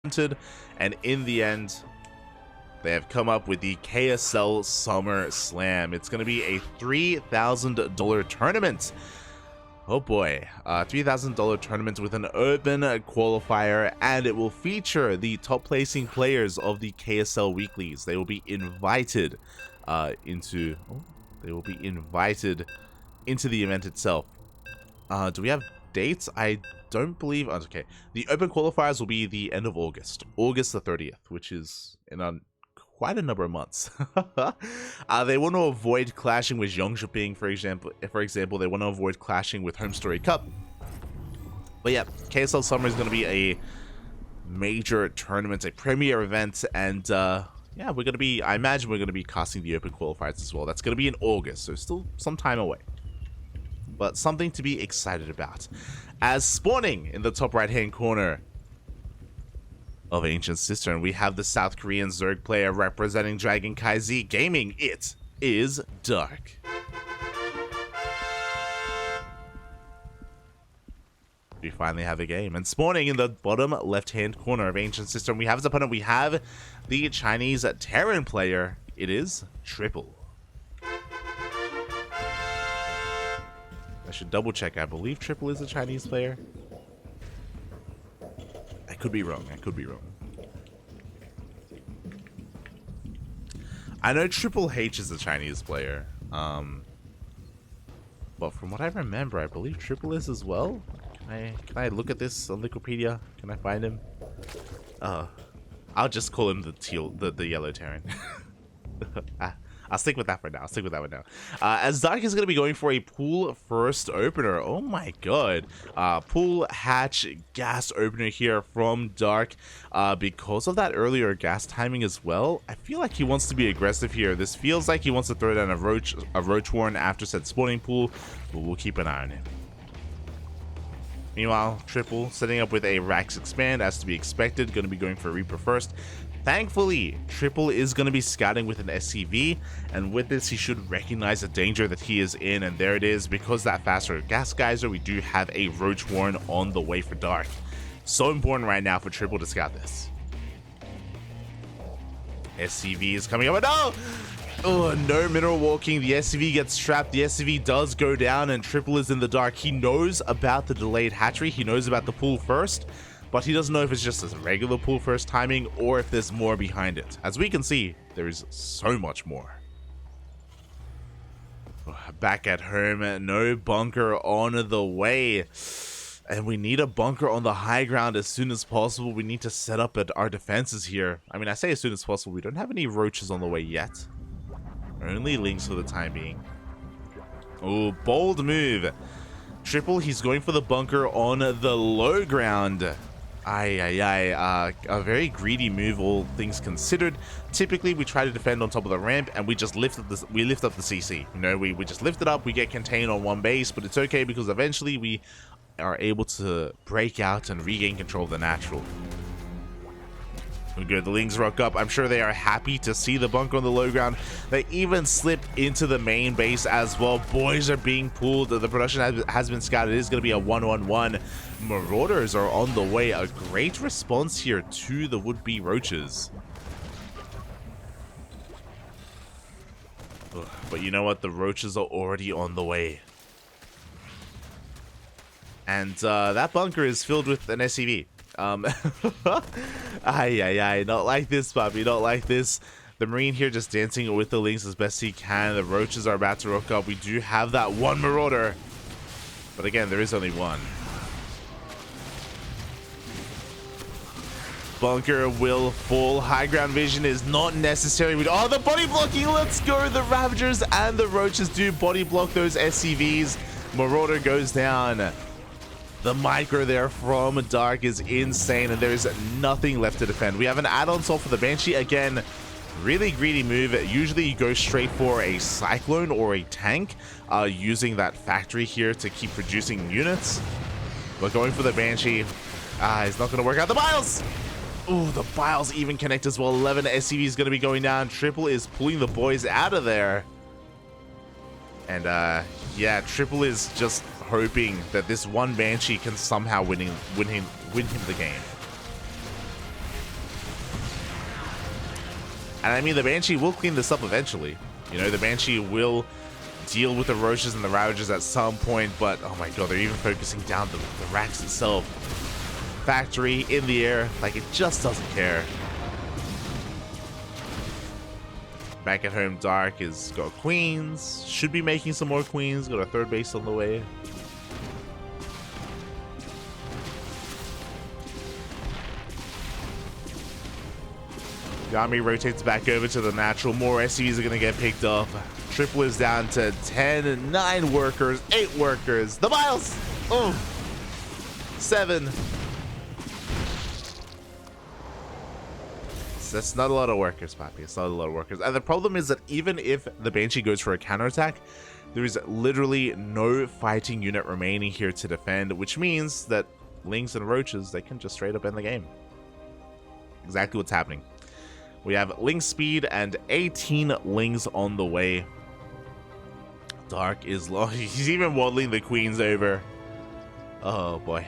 and in the end, they have come up with the KSL Summer Slam. It's going to be a $3,000 tournament. Oh boy, $3,000 tournament with an open qualifier, and it will feature the top placing players of the KSL weeklies. They will be invited into the event itself. Do we have dates? I don't believe. Okay, the open qualifiers will be the end of August the 30th, which is in quite a number of months. They want to avoid clashing with Yongshiping, for example. They want to avoid clashing with Home Story Cup. But yeah, KSL Summer is going to be a major tournament, a premier event, and yeah, we're going to be, I imagine we're going to be casting the open qualifiers as well. That's going to be in August, so still some time away. But something to be excited about. As spawning in the top right-hand corner of Ancient Cistern, we have the South Korean Zerg player representing Dragon KZ Gaming. It is Dark. We finally have a game. And spawning in the bottom left-hand corner of Ancient Cistern, we have his opponent. We have the Chinese Terran player. It is Triple. I should double check. I believe Triple is a Chinese player. I could be wrong. I know Triple H is a Chinese player. But from what I remember, I believe Triple is as well. Can I look at this on Wikipedia? Can I find him? I'll just call him the yellow Terran. I'll stick with that for now. As Dark is going to be going for a pool first opener. Oh my god. Pool hatch gas opener here from Dark. Because of that earlier gas timing as well, I feel like he wants to be aggressive here. This feels like he wants to throw down a roach warren after said spawning pool, but we'll keep an eye on him. Meanwhile, Triple setting up with a Rax expand as to be expected, going to be going for Reaper first. Thankfully, Triple is going to be scouting with an SCV, and with this he should recognize the danger that he is in, and there it is. Because that faster gas geyser, we do have a Roach Warren on the way for Dark. So important right now for Triple to scout this. SCV is coming up, and no! Oh, no mineral walking. The SCV gets trapped. The SCV does go down, and Triple is in the dark. He knows about the delayed hatchery. He knows about the pool first, but he doesn't know if it's just a regular pool first timing or if there's more behind it. As we can see, there is so much more. Back at home, no bunker on the way. And we need a bunker on the high ground as soon as possible. We need to set up our defenses here. I mean, I say as soon as possible. We don't have any roaches on the way yet. Only Lynx for the time being. Oh, bold move. Triple, he's going for the bunker on the low ground. A very greedy move, all things considered. Typically, we try to defend on top of the ramp, and we just lift up the CC. You know, we just lift it up, we get contained on one base, but it's okay because eventually we are able to break out and regain control of the natural. Good, the Lings rock up. I'm sure they are happy to see the bunker on the low ground. They even slip into the main base as well. Boys are being pulled. The production has been scouted. It is going to be a 1-1-1. Marauders are on the way. A great response here to the would-be roaches. But you know what? The roaches are already on the way. And that bunker is filled with an SCV. Not like this, puppy, not like this. The Marine here just dancing with the Lynx as best he can. The roaches are about to rock up. We do have that one Marauder, but again, there is only one. Bunker will fall. High ground vision is not necessary. Oh, the body blocking, let's go. The Ravagers and the roaches do body block those SCVs. Marauder goes down. The micro there from Dark is insane, and there is nothing left to defend. We have an add-on soul for the Banshee. Again, really greedy move. Usually you go straight for a Cyclone or a tank, using that factory here to keep producing units. But going for the Banshee, it's not going to work out. The Biles! Oh, the Biles even connect as well. 11 SCV is going to be going down. Triple is pulling the boys out of there. And yeah, Triple is just hoping that this one Banshee can somehow win him the game. And I mean, the Banshee will clean this up eventually. You know, the Banshee will deal with the Roaches and the Ravagers at some point, but oh my god, they're even focusing down the racks itself. Factory in the air, like it just doesn't care. Back at home, Dark has got Queens. Should be making some more Queens. Got a third base on the way. Yami rotates back over to the natural. More SCVs are going to get picked up. Triple is down to 10, 9 workers, 8 workers. The miles! Oh! 7. That's not a lot of workers, Papi. It's not a lot of workers. And the problem is that even if the Banshee goes for a counterattack, there is literally no fighting unit remaining here to defend, which means that Lings and Roaches, they can just straight up end the game. Exactly what's happening. We have Ling speed and 18 Lings on the way. Dark is low. He's even waddling the Queens over. Oh boy.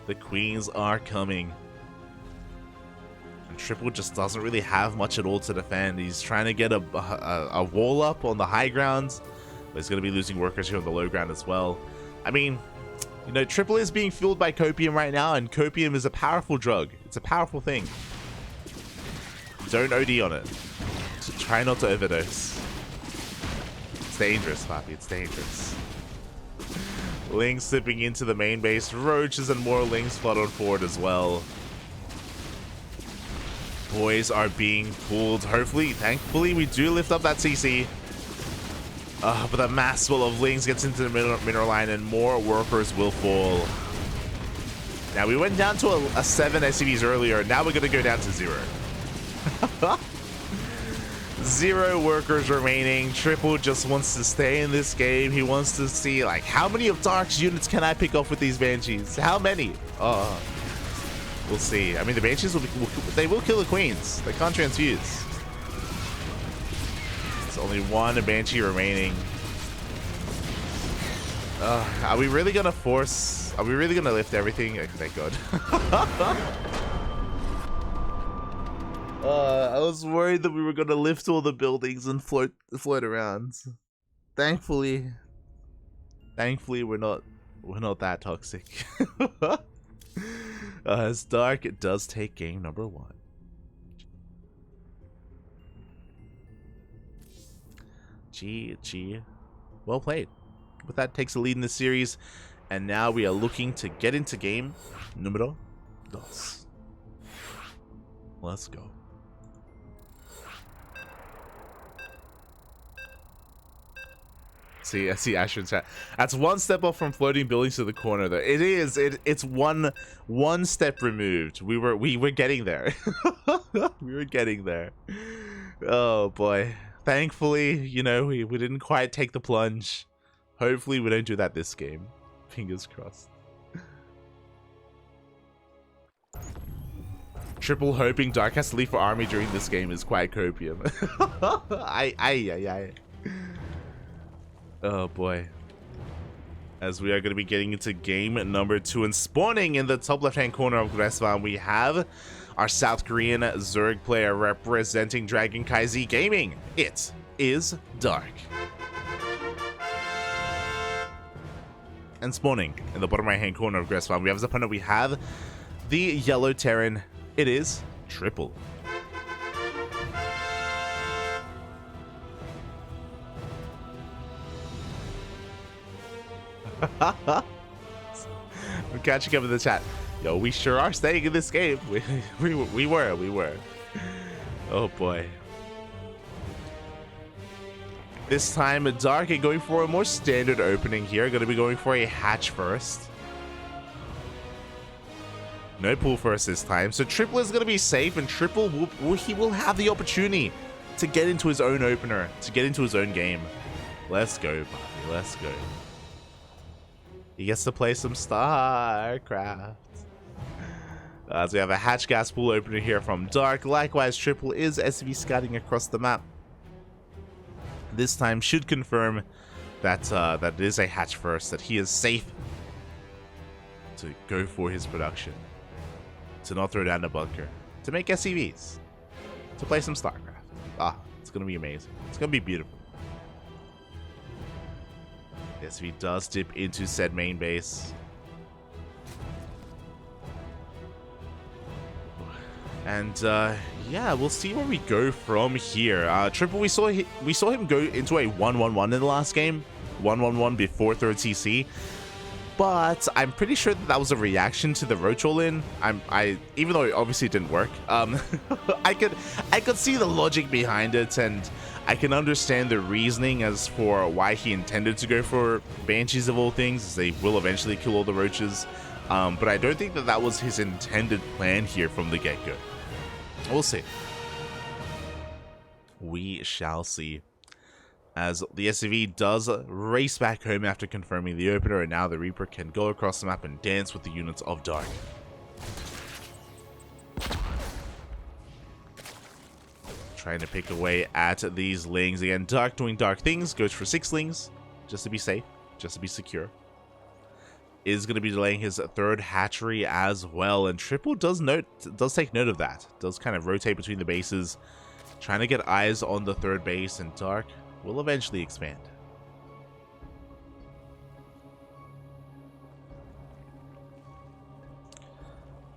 The Queens are coming. And Triple just doesn't really have much at all to defend. He's trying to get a wall up on the high ground, but he's going to be losing workers here on the low ground as well. I mean, you know, Triple is being fueled by Copium right now, and Copium is a powerful drug. It's a powerful thing. Don't OD on it. So try not to overdose. It's dangerous, Papi. It's dangerous. Lings slipping into the main base. Roaches and more Lings flooded forward as well. Boys are being pulled. Hopefully, thankfully, we do lift up that CC. But the mass full of Lings gets into the mineral line and more workers will fall. Now, we went down to a 7 SCVs earlier. Now we're going to go down to 0. 0 workers remaining. Triple just wants to stay in this game. He wants to see, like, how many of Dark's units can I pick off with these Banshees? How many? We'll see. I mean, the Banshees they will kill the Queens. They can't transfuse. There's only 1 Banshee remaining. Are we really gonna force? Are we really gonna lift everything? Oh, thank God. I was worried that we were gonna lift all the buildings and float around. Thankfully, we're not that toxic. As Dark, it does take game number 1. GG. Well played. With that, takes the lead in the series, and now we are looking to get into game numero 2. Let's go. See, I see Asher in chat. That's 1 step off from floating buildings to the corner, though. It is. It's one step removed. We were getting there. We were getting there. Oh boy. Thankfully, you know, we didn't quite take the plunge. Hopefully, we don't do that this game. Fingers crossed. Triple hoping Dark has to leave for army during this game is quite copium. Aye. Oh boy. As we are going to be getting into game number 2, and spawning in the top left-hand corner of Gresvan, we have our South Korean Zerg player representing CranKy Z Gaming. It is Dark. And spawning in the bottom right-hand corner of Gresvan, we have as opponent, we have the Yellow Terran. It is Triple. I'm catching up in the chat. Yo, we sure are staying in this game. We were. Oh boy. This time, Dark are going for a more standard opening here. Going to be going for a hatch first. No pool first this time. So Triple is going to be safe, and Triple will have the opportunity to get into his own opener, to get into his own game. Let's go, Bobby. Let's go. He gets to play some StarCraft. So we have a hatch gas pool opener here from Dark. Likewise, Triple is SV scouting across the map. This time should confirm that that it is a hatch first, that he is safe to go for his production, to not throw down the bunker, to make SCVs, to play some StarCraft. Ah, it's going to be amazing. It's going to be beautiful. SV does dip into said main base. And yeah, we'll see where we go from here. Triple, we saw him go into a 1-1-1 in the last game. 1-1-1 before third CC. But I'm pretty sure that was a reaction to the Roach all-in. Even though it obviously didn't work. I could see the logic behind it, and I can understand the reasoning as for why he intended to go for Banshees of all things, as they will eventually kill all the Roaches. But I don't think that that was his intended plan here from the get-go. We'll see. We shall see. As the SCV does race back home after confirming the opener, and now the Reaper can go across the map and dance with the units of Dark. Trying to pick away at these Lings. Again, Dark doing Dark things. Goes for 6 Lings, just to be safe, just to be secure. Is going to be delaying his third hatchery as well, and Triple does take note of that. Does kind of rotate between the bases, trying to get eyes on the third base, and Dark will eventually expand.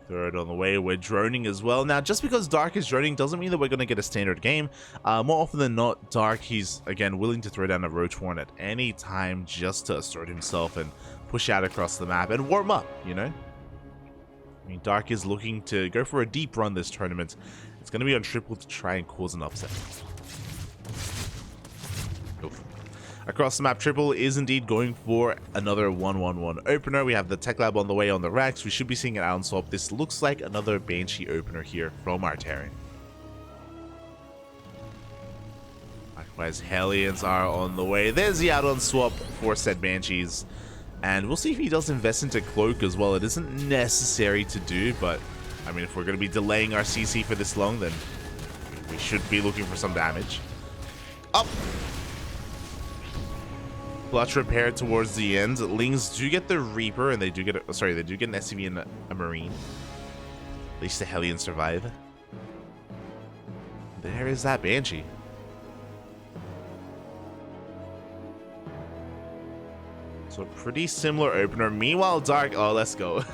Third on the way, we're droning as well. Now, just because Dark is droning doesn't mean that we're going to get a standard game. More often than not, Dark, he's, again, willing to throw down a Roach Horn at any time just to assert himself and push out across the map and warm up, you know? I mean, Dark is looking to go for a deep run this tournament. It's going to be on Triple to try and cause an upset. Oof. Across the map, Triple is indeed going for another 1-1-1 opener. We have the Tech Lab on the way on the racks. We should be seeing an Allen swap. This looks like another Banshee opener here from our Terran. Likewise, Hellions are on the way. There's the add-on swap for said Banshees. And we'll see if he does invest into Cloak as well. It isn't necessary to do, but I mean, if we're going to be delaying our CC for this long, then we should be looking for some damage. Up! Clutch repair towards the end. Lings do get the Reaper, and they do get they do get an SCV and a Marine. At least the Hellions survive. There is that Banshee. So pretty similar opener. Meanwhile, Dark, oh, let's go.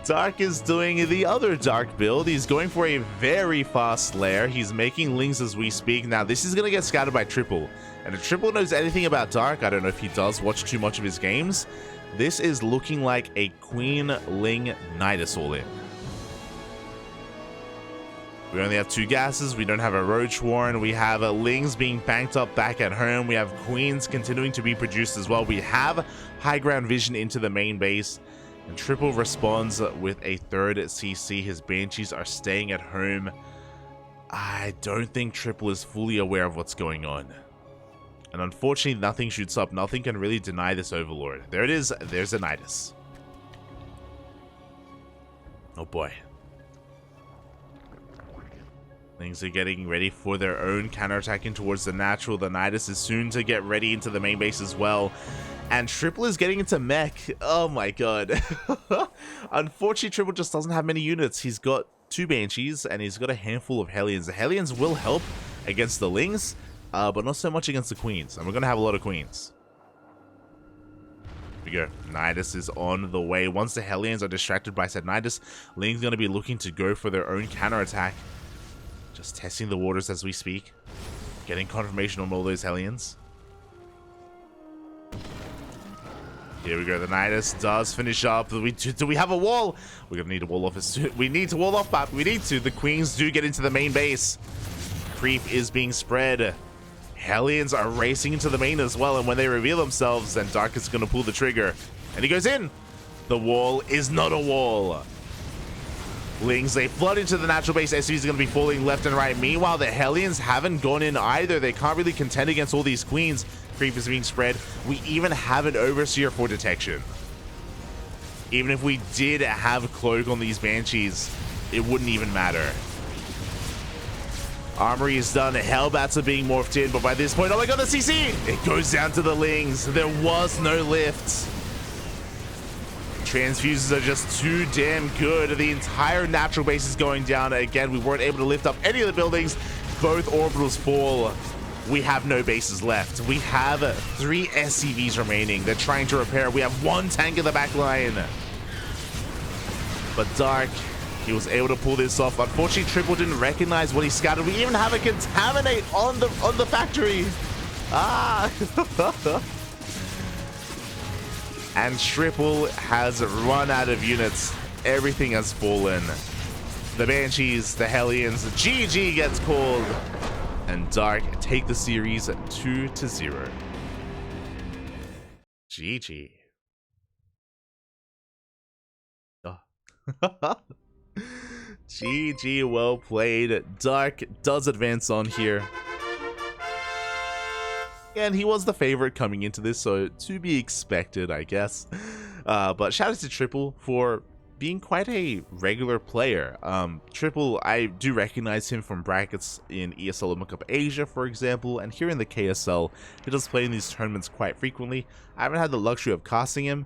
Dark is doing the other Dark build. He's going for a very fast lair. He's making Lings as we speak. Now, this is going to get scattered by Triple. And if Triple knows anything about Dark, I don't know if he does watch too much of his games, this is looking like a Queen Ling Nidus all-in. We only have 2 gases. We don't have a Roach Warren. We have Lings being banked up back at home. We have Queens continuing to be produced as well. We have high ground vision into the main base. And Triple responds with a third CC. His Banshees are staying at home. I don't think Triple is fully aware of what's going on. And unfortunately, nothing shoots up. Nothing can really deny this Overlord. There it is. There's a Nidus. Oh boy. Things are getting ready for their own counterattacking towards the natural. The Nidus is soon to get ready into the main base as well. And Triple is getting into mech. Oh my god. Unfortunately, Triple just doesn't have many units. He's got 2 Banshees and he's got a handful of Hellions. The Hellions will help against the Lings, but not so much against the Queens. And we're going to have a lot of Queens. Here we go. Nidus is on the way. Once the Hellions are distracted by said Nidus, Ling's going to be looking to go for their own counterattack. Just testing the waters as we speak. Getting confirmation on all those Hellions. Here we go. The Nidus does finish up. Do we have a wall? We're going to need to wall off as soon. We need to wall off, but we need to. The Queens do get into the main base. Creep is being spread. Hellions are racing into the main as well. And when they reveal themselves, then Dark is going to pull the trigger. And he goes in. The wall is not a wall. Lings, they flood into the natural base. SCVs are going to be falling left and right. Meanwhile, the Hellions haven't gone in either. They can't really contend against all these Queens. Creep is being spread. We even have an Overseer for detection. Even if we did have Cloak on these Banshees, it wouldn't even matter. Armory is done. Hellbats are being morphed in, but by this point, oh my god, the CC! It goes down to the Lings. There was no lift. Transfuses are just too damn good. The entire natural base is going down. Again, we weren't able to lift up any of the buildings. Both orbitals fall. We have no bases left. We have 3 SCVs remaining. They're trying to repair. We have 1 tank in the back line. But Dark, he was able to pull this off. Unfortunately, Triple didn't recognize what he scouted. We even have a contaminate on the factory. Ah! And Triple has run out of units. Everything has fallen. The Banshees, the Hellions, GG gets called. And Dark take the series 2-0. GG. Oh. GG, well played. Dark does advance on here. And he was the favorite coming into this, so to be expected, I guess. But shout out to Triple for being quite a regular player. Triple, I do recognize him from brackets in ESL Open Cup Asia, for example, and here in the KSL, he does play in these tournaments quite frequently. I haven't had the luxury of casting him.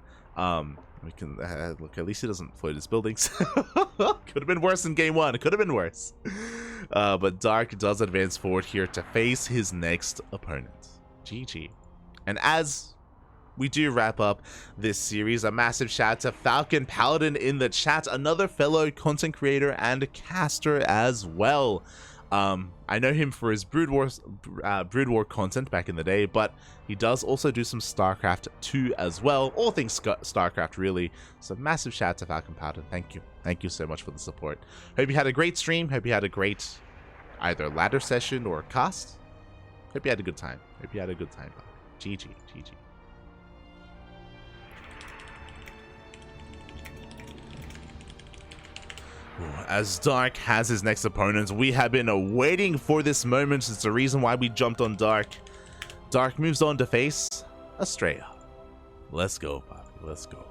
We can look, at least he doesn't float his buildings. Could have been worse in game 1. It could have been worse. But Dark does advance forward here to face his next opponent. GG. And as we do wrap up this series, a massive shout out to Falcon Paladin in the chat, another fellow content creator and caster as well. I know him for his Brood War content back in the day, but he does also do some StarCraft 2 as well, all things StarCraft really. So massive shout out to Falcon Paladin. Thank you so much for the support. Hope you had a great stream. Hope you had a great either ladder session or cast. Hope you had a good time. Hope you had a good time. GG. As Dark has his next opponent, we have been waiting for this moment. It's the reason why we jumped on Dark. Dark moves on to face Estrella. Let's go, Poppy. Let's go.